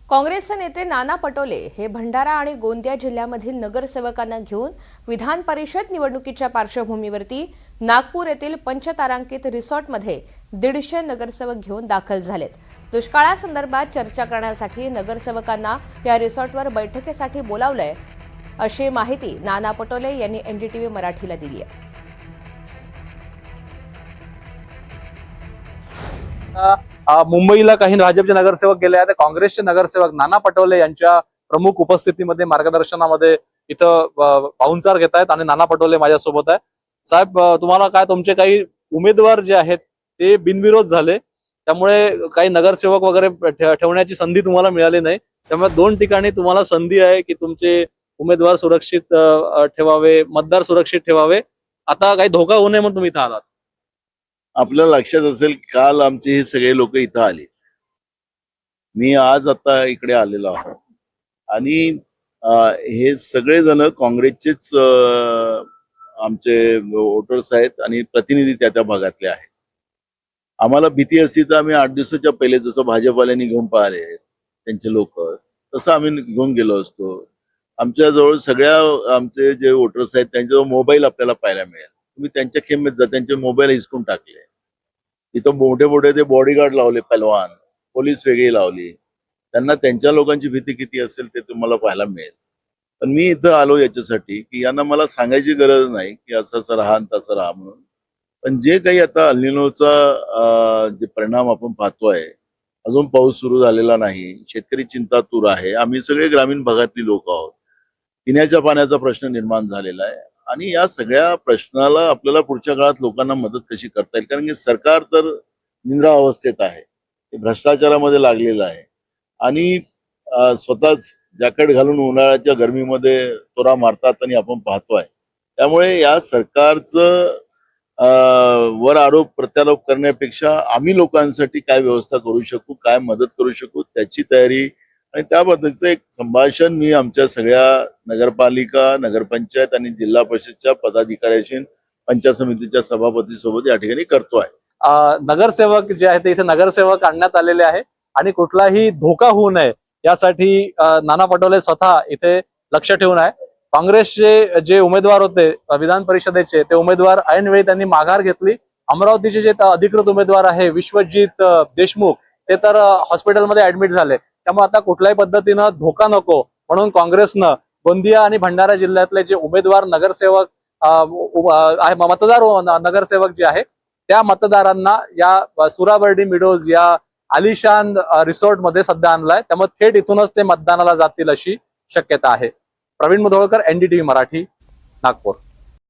काँग्रेसचे नेते नाना पटोले हे भंडारा आणि गोंदिया जिल्ह्यामधील नगरसेवकांना घेऊन विधान परिषद निवडणुकीच्या पार्श्वभूमीवरती नागपूर येथील पंचतारांकित रिसॉर्टमध्ये 150 नगरसेवक घेऊन दाखल झालेत। दुष्काळासंदर्भात चर्चा करण्यासाठी नगरसेवकांना या रिसॉर्टवर बैठकीसाठी बोलावलंय, अशी माहिती नाना पटोले यांनी एनडीटीव्ही मराठीला दिली आहे। मुंबईला काही भाजपचे नगरसेवक गेले आहेत। काँग्रेसचे नगरसेवक नाना पटोले यांच्या प्रमुख उपस्थितीमध्ये मार्गदर्शनामध्ये इथं पाहुणचार घेत आहेत आणि नाना पटोले माझ्यासोबत आहे। साहेब, तुम्हाला काय तुमचे काही उमेदवार जे आहेत ते बिनविरोध झाले, त्यामुळे काही नगरसेवक वगैरे ठेवण्याची संधी तुम्हाला मिळाली नाही, त्यामुळे 2 ठिकाणी तुम्हाला संधी आहे की तुमचे उमेदवार सुरक्षित ठेवावे, मतदार सुरक्षित ठेवावे। आता काही धोका होऊ नये म्हणून तुम्ही इथं आलात। आपल्याला लक्षात असेल, काल आमचे हे सगळे लोक इथं आले, मी आज आता इकडे आलेलो आहे आणि हे सगळे जण काँग्रेसचेच आमचे वोटर्स आहेत आणि प्रतिनिधी त्या भागातले आहेत। आम्हाला भीती असती तर आम्ही 8 दिवसाच्या पहिले जसं भाजपवाल्यांनी घेऊन पाहिले त्यांचे लोक, तसं आम्ही घेऊन गेलो असतो। आमच्या जवळ सगळ्या आमचे जे वोटर्स आहेत त्यांच्याजवळ मोबाईल आपल्याला पाहायला मिळेल। तुम्ही त्यांच्या खेमेत जा, त्यांचे मोबाईल हिसकून टाकले। इथं मोठे मोठे ते बॉडीगार्ड लावले, पहलवान, पोलीस वेगळी लावली, त्यांना त्यांच्या लोकांची भीती किती असेल ते तुम्हाला पाहायला मिळेल। पण मी इथं आलो याच्यासाठी की यांना मला सांगायची गरज नाही की असं असं राहा तसं राहा म्हणून, पण जे काही आता अल्निनोचा जे परिणाम आपण पाहतोय, अजून पाऊस सुरू झालेला नाही, शेतकरी चिंतातूर आहे, आम्ही सगळे ग्रामीण भागातली लोक आहोत, पिण्याच्या पाण्याचा प्रश्न निर्माण झालेला आहे आणि या सगळ्या प्रश्नाला आपल्याला पुढच्या काळात लोकांना मदत कशी करता येईल, कारण की सरकार तर निद्रा अवस्थेत आहे, ते भ्रष्टाचारामध्ये लागलेलं आहे आणि स्वतःच जॅकेट घालून उन्हाळ्याच्या गरमीमध्ये तोरा मारतात आणि आपण पाहतोय। त्यामुळे या सरकारचं वर आरोप प्रत्यारोप करण्यापेक्षा आम्ही लोकांसाठी काय व्यवस्था करू शकू, काय मदत करू शकू, त्याची तयारी आणि त्याबद्दलचं एक संभाषण मी आमच्या सगळ्या नगरपालिका, नगरपंचायत आणि जिल्हा परिषदच्या पदाधिकाऱ्यांशी, पंचायत समितीच्या सभापती सोबत या ठिकाणी करतोय। नगरसेवक जे आहेत इथे नगरसेवक आणण्यात आलेले आहे आणि कुठलाही धोका होऊ नये यासाठी नाना पटोले स्वतः इथे लक्ष ठेवून आहे। काँग्रेसचे जे उमेदवार होते विधान परिषदेचे, ते उमेदवार ऐनवेळी त्यांनी माघार घेतली। अमरावतीचे जे अधिकृत उमेदवार आहे विश्वजित देशमुख, ते तर हॉस्पिटलमध्ये ऍडमिट झाले, त्यामुळे आता कुठल्याही पद्धतीनं धोका नको म्हणून काँग्रेसनं गोंदिया आणि भंडारा जिल्ह्यातले जे उमेदवार नगरसेवक मतदार नगरसेवक जे आहे त्या मतदारांना या सुराबर्डी मिडोज या आलिशान रिसॉर्ट मध्ये सध्या आणलाय, त्यामुळे थेट इथूनच ते मतदानाला जातील अशी शक्यता आहे। प्रवीण मुधोळकर, एनडीटीव्ही मराठी, नागपूर।